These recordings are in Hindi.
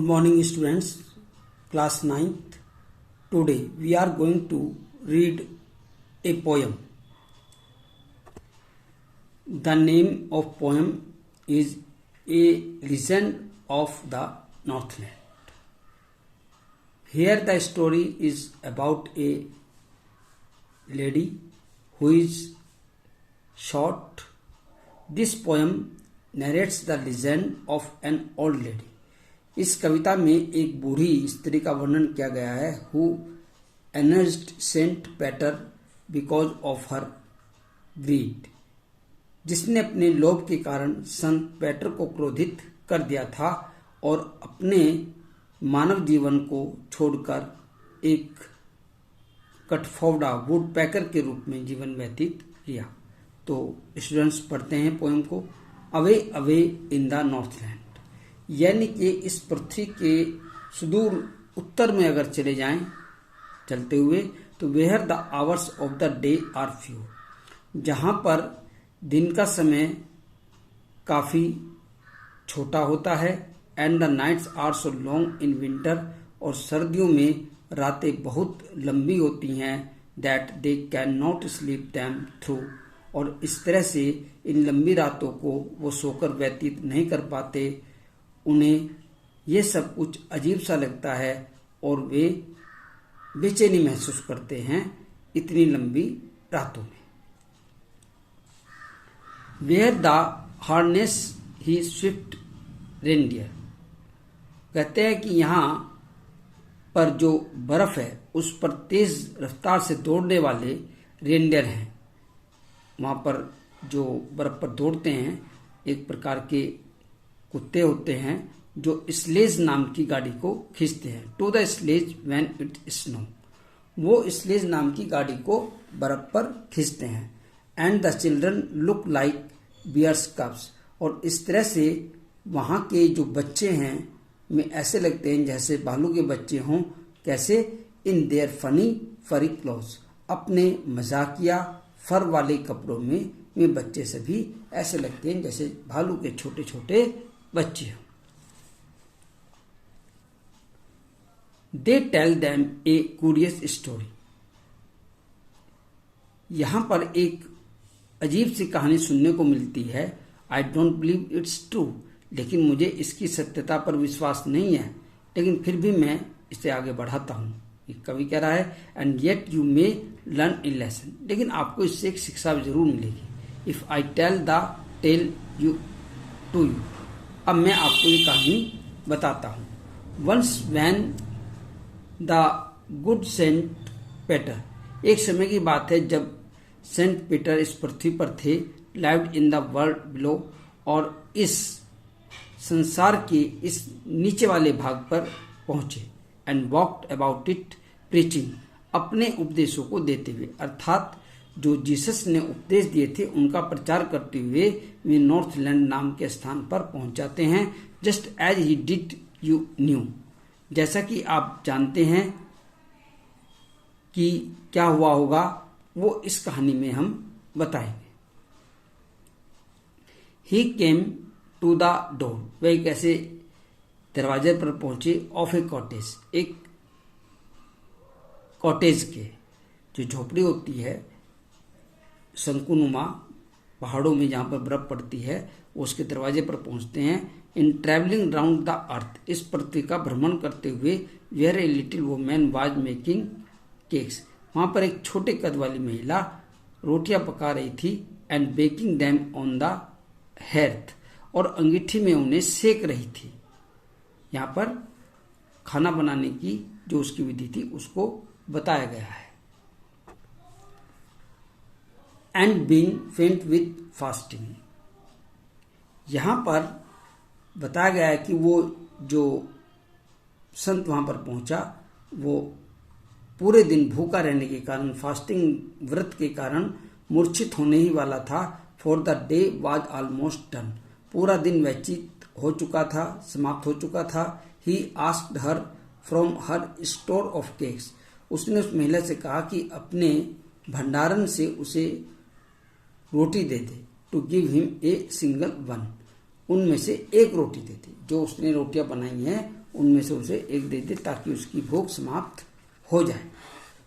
Good morning students, class 9th. Today we are going to read a poem. The name of poem is A Legend of the Northland. Here the story is about a lady who is short. This poem narrates the legend of an old lady. इस कविता में एक बूढ़ी स्त्री का वर्णन किया गया है who angered Saint Peter because of her greed, जिसने अपने लोभ के कारण संत पेटर को क्रोधित कर दिया था और अपने मानव जीवन को छोड़कर एक कठफोड़ा वुड पैकर के रूप में जीवन व्यतीत किया। तो स्टूडेंट्स पढ़ते हैं पोएम को। Away away in the Northland, यानी कि इस पृथ्वी के सुदूर उत्तर में अगर चले जाएं चलते हुए, तो where the hours of the day are few, जहां पर दिन का समय काफी छोटा होता है, and the nights are so long in winter, और सर्दियों में रातें बहुत लंबी होती हैं, that they can not sleep them through, और इस तरह से इन लंबी रातों को वो सोकर व्यतीत नहीं कर पाते। उन्हें ये सब कुछ अजीब सा लगता है और वे बेचैनी महसूस करते हैं इतनी लंबी रातों में। Where they harness the swift reindeer, कहते हैं कि यहाँ पर जो बर्फ है उस पर तेज रफ्तार से दौड़ने वाले रेनडियर हैं। वहाँ पर जो बर्फ पर दौड़ते हैं एक प्रकार के कुत्ते होते हैं जो स्लेज नाम की गाड़ी को खींचते हैं। To the sledge when it snow, वो स्लेज नाम की गाड़ी को बर्फ पर खींचते हैं। And the children look like bear's cubs, और इस तरह से वहाँ के जो बच्चे हैं में ऐसे लगते हैं जैसे भालू के बच्चे हों। कैसे? इन देयर फनी फरी क्लोथ्स, अपने मजाकिया फर वाले कपड़ों में वे बच्चे सभी ऐसे लगते हैं जैसे भालू के छोटे छोटे बच्चे हों। They tell them a curious story, यहां पर एक अजीब सी कहानी सुनने को मिलती है। I don't believe it's true, लेकिन मुझे इसकी सत्यता पर विश्वास नहीं है, लेकिन फिर भी मैं इसे आगे बढ़ाता हूं। कवि कह रहा है and yet you may learn a lesson, लेकिन आपको इससे एक शिक्षा जरूर मिलेगी। If I tell the tale you to you, अब मैं आपको ये कहानी बताता हूं। Once when the good saint Peter, एक समय की बात है जब सेंट पीटर इस पृथ्वी पर थे, lived in the world below, और इस संसार के इस नीचे वाले भाग पर पहुंचे। And walked about it preaching, अपने उपदेशों को देते हुए, अर्थात जो जीसस ने उपदेश दिए थे उनका प्रचार करते हुए वे नॉर्थलैंड नाम के स्थान पर पहुंच जाते हैं। Just as he did you knew, जैसा कि आप जानते हैं कि क्या हुआ होगा वो इस कहानी में हम बताएंगे। ही केम टू द डोर, वह एक ऐसे दरवाजे पर पहुंचे, ऑफ ए कॉटेज, एक कॉटेज के, जो झोपड़ी होती है शंकुनुमा पहाड़ों में जहां पर बर्फ पड़ती है, उसके दरवाजे पर पहुंचते हैं। In travelling round the earth, इस पृथ्वी का भ्रमण करते हुए, where a little woman was making cakes, वहां पर एक छोटे कद वाली महिला रोटियां पका रही थी। And baking them on the hearth, और अंगीठी में उन्हें सेक रही थी। यहाँ पर खाना बनाने की जो उसकी विधि थी उसको बताया गया है। एंड बीइंग फेंट विथ फास्टिंग, यहाँ पर बताया गया है कि वो जो संत वहां पर पहुंचा वो पूरे दिन भूखा रहने के कारण, फास्टिंग व्रत के कारण मूर्छित होने ही वाला था। For the day was almost done, पूरा दिन व्यतीत हो चुका था, समाप्त हो चुका था। He asked her from her store of cakes, उसने उस महिला से कहा कि अपने भंडारण से उसे रोटी दे दे। To give him a single one, उनमें से एक रोटी देती। जो उसने रोटियां बनाई हैं उनमें से उसे एक दे दे ताकि उसकी भूख समाप्त हो जाए।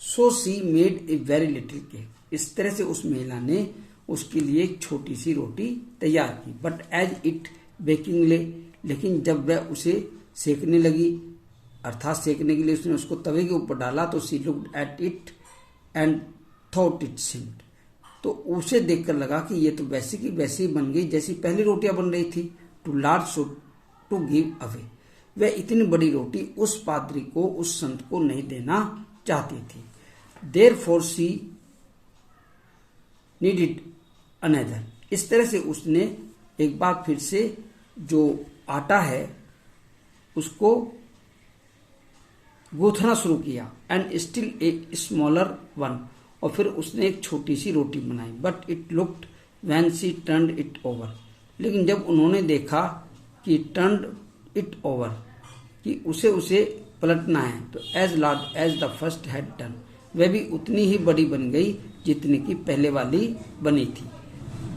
So she made a very little cake, इस तरह से उस महिला ने उसके लिए एक छोटी सी रोटी तैयार की। बट एज इट बेकिंग ले, लेकिन जब वह उसे सेकने लगी, अर्थात सेकने के लिए उसने उसको तवे के ऊपर डाला, तो she looked at it and thought it seemed, तो उसे देखकर लगा कि ये तो वैसी की वैसी बन गई जैसी पहली रोटियां बन रही थी। Too large so to give away, वह इतनी बड़ी रोटी उस पादरी को, उस संत को नहीं देना चाहती थी। Therefore she needed another, इस तरह से उसने एक बार फिर से जो आटा है उसको गूंथना शुरू किया। And still a smaller one, और फिर उसने एक छोटी सी रोटी बनाई। But it looked when she turned it over, लेकिन जब उन्होंने देखा कि टर्न्ड इट ओवर, कि उसे पलटना है, तो as large as the first had done, वह भी उतनी ही बड़ी बन गई जितनी की पहले वाली बनी थी।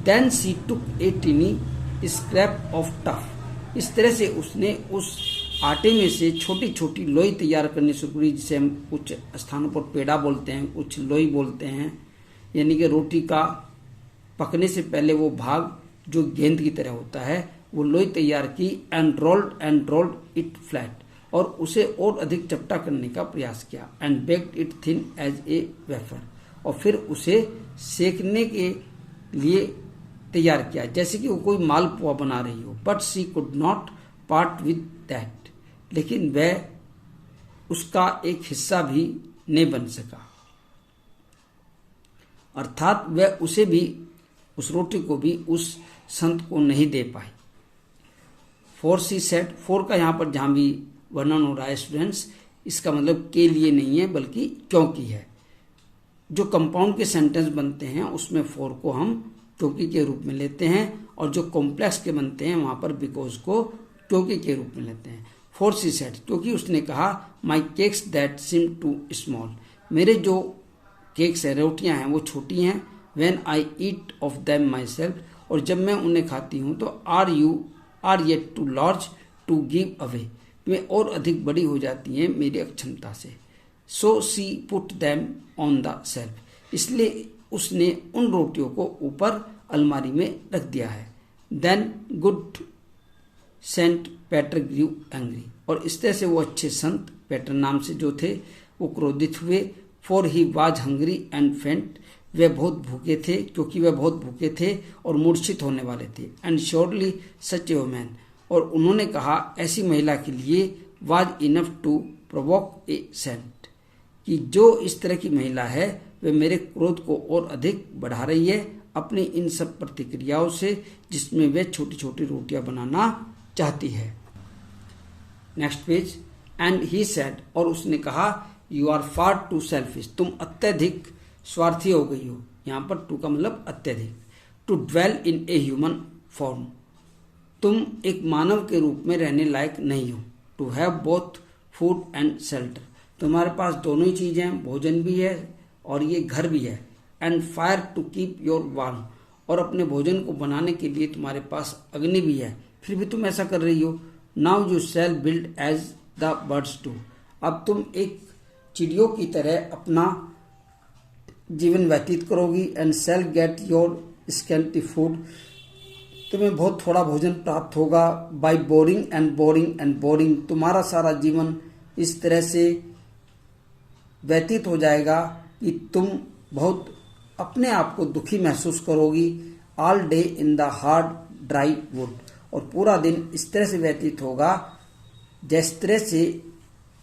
Then she took a tiny scrap of tough, इस तरह से उसने उस आटे में से छोटी छोटी लोई तैयार करनी शुरू की, जिसे हम कुछ स्थानों पर पेड़ा बोलते हैं, कुछ लोई बोलते हैं, यानी कि रोटी का पकने से पहले वो भाग जो गेंद की तरह होता है, वो लोई तैयार की। एंड रोल्ड इट फ्लैट, और उसे और अधिक चपटा करने का प्रयास किया। And baked it thin as a wafer, और फिर उसे सेकने के लिए तैयार किया जैसे कि वो कोई मालपुआ बना रही हो। But she could not part with that, लेकिन वह उसका एक हिस्सा भी नहीं बन सका, अर्थात वह उसे भी, उस रोटी को भी उस संत को नहीं दे पाई। फोर सी सेड, फोर का यहाँ पर जहां भी वर्णन हो रहा है स्टूडेंट्स, इसका मतलब के लिए नहीं है बल्कि क्योंकि है। जो कंपाउंड के सेंटेंस बनते हैं उसमें फोर को हम क्योंकि के रूप में लेते हैं, और जो कॉम्प्लेक्स के बनते हैं वहां पर बिकॉज को क्योंकि के रूप में लेते हैं। फोर सी सेड, क्योंकि उसने कहा my cakes that seem too small, मेरे जो केक्स है, रोटियां हैं, वो छोटी हैं। When I eat of them myself, और जब मैं उन्हें खाती हूँ तो are yet too large to give away, वे और अधिक बड़ी हो जाती हैं मेरी अक्षमता से। So she put them on the shelf, इसलिए उसने उन रोटियों को ऊपर अलमारी में रख दिया है। Then good Saint Peter grew angry, और इस तरह से वो अच्छे संत पैटर नाम से जो थे वो क्रोधित हुए। For he was hungry and फेंट, वे बहुत भूखे थे, क्योंकि वे बहुत भूखे थे और मूर्छित होने वाले थे। And surely such a woman, और उन्होंने कहा ऐसी महिला के लिए was enough to provoke a saint, कि जो इस तरह की महिला है वे मेरे क्रोध को और अधिक बढ़ा रही है अपनी इन सब प्रतिक्रियाओं से, जिसमें वे छोटी छोटी रोटियां बनाना चाहती है। Next page. And he said, और उसने कहा you are far too selfish, तुम अत्यधिक स्वार्थी हो गई हो। यहाँ पर टू का मतलब अत्यधिक। To dwell in a human form, तुम एक मानव के रूप में रहने लायक नहीं हो। To have both food and shelter, तुम्हारे पास दोनों ही चीजें हैं, भोजन भी है और ये घर भी है। And fire to keep your warm, और अपने भोजन को बनाने के लिए तुम्हारे पास अग्नि भी है, फिर भी तुम ऐसा कर रही हो। Now you shall build as the birds do, अब तुम एक चिड़ियों की तरह अपना जीवन व्यतीत करोगी। And shall get your scanty food, तुम्हें बहुत थोड़ा भोजन प्राप्त होगा। By boring and boring and boring, तुम्हारा सारा जीवन इस तरह से व्यतीत हो जाएगा कि तुम बहुत अपने आप को दुखी महसूस करोगी। All day in the hard dry would, और पूरा दिन इस तरह से व्यतीत होगा जिस तरह से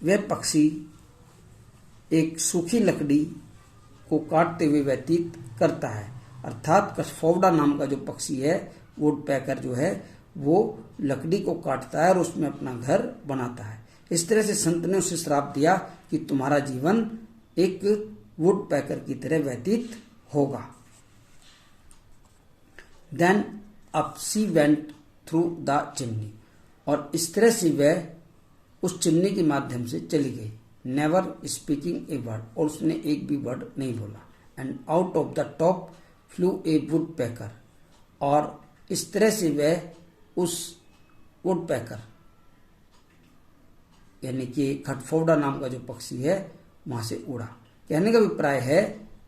वह पक्षी एक सूखी लकड़ी को काटते हुए व्यतीत करता है। अर्थात कसफौड़ा नाम का जो पक्षी है, वुड पैकर जो है, वो लकड़ी को काटता है और उसमें अपना घर बनाता है। इस तरह से संत ने उसे श्राप दिया कि तुम्हारा जीवन एक वुड पैकर की तरह व्यतीत होगा। Then up she went through the chimney, और इस तरह से वह उस चिमनी के माध्यम से चली गई। नेवर स्पीकिंग ए वर्ड, और उसने एक भी वर्ड नहीं बोला। And out of the top flew a woodpecker, और इस तरह से वह उस वुड पैकर यानी कि खटफोड़ा नाम का जो पक्षी है वहां से उड़ा। कहने का अभिप्राय है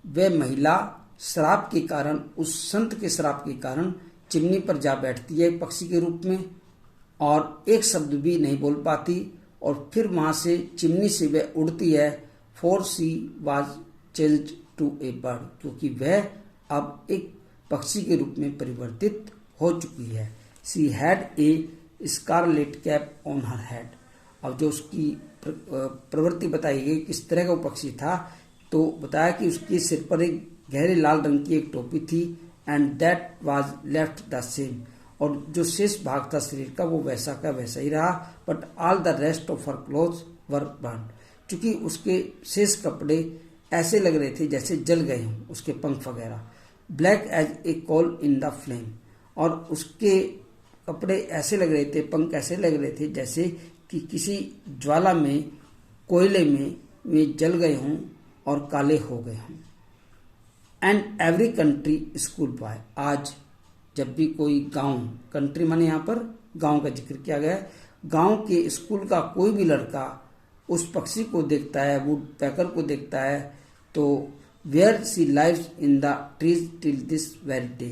वह महिला श्राप के कारण, उस संत के श्राप के कारण चिमनी पर जा बैठती है पक्षी के रूप में और एक शब्द भी नहीं बोल पाती और फिर वहां से चिमनी से वह उड़ती है। For she was changed to a bird, क्योंकि वह अब एक पक्षी के रूप में परिवर्तित हो चुकी है। She had a scarlet cap on her head. अब जो उसकी प्रवृत्ति बताई गई किस तरह का वो पक्षी था, तो बताया कि उसके सिर पर एक गहरे लाल रंग की एक टोपी थी and that was left the same, और जो शेष भाग था शरीर का वो वैसा का वैसा ही रहा। But all the rest of her clothes were burn, क्योंकि उसके शेष कपड़े ऐसे लग रहे थे जैसे जल गए हों, उसके पंख वगैरह। Black as a coal in the flame, और उसके कपड़े ऐसे लग रहे थे, पंख ऐसे लग रहे थे जैसे कि किसी ज्वाला में, कोयले में वे जल गए हों और काले हो गए हों। And every country school boy, आज जब भी कोई गांव, कंट्री माने यहाँ पर गांव का जिक्र किया गया है, गांव के स्कूल का कोई भी लड़का उस पक्षी को देखता है, वुड पैकर को देखता है, तो where she lives in the trees till this very day,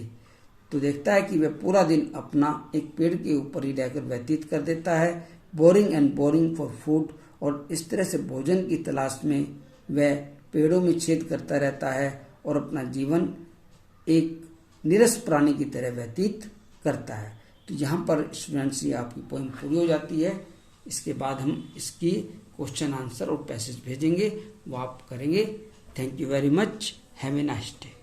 तो देखता है कि वह पूरा दिन अपना एक पेड़ के ऊपर ही रहकर व्यतीत कर देता है। Boring and boring for food, और इस तरह से भोजन की तलाश में वह पेड़ों में छेद करता रहता है और अपना जीवन एक नीरस प्राणी की तरह व्यतीत करता है। तो यहाँ पर स्टूडेंट्स ये आपकी पोएम पूरी हो जाती है। इसके बाद हम इसकी क्वेश्चन आंसर और पैसेज भेजेंगे, वो आप करेंगे। Thank you very much, have a nice day.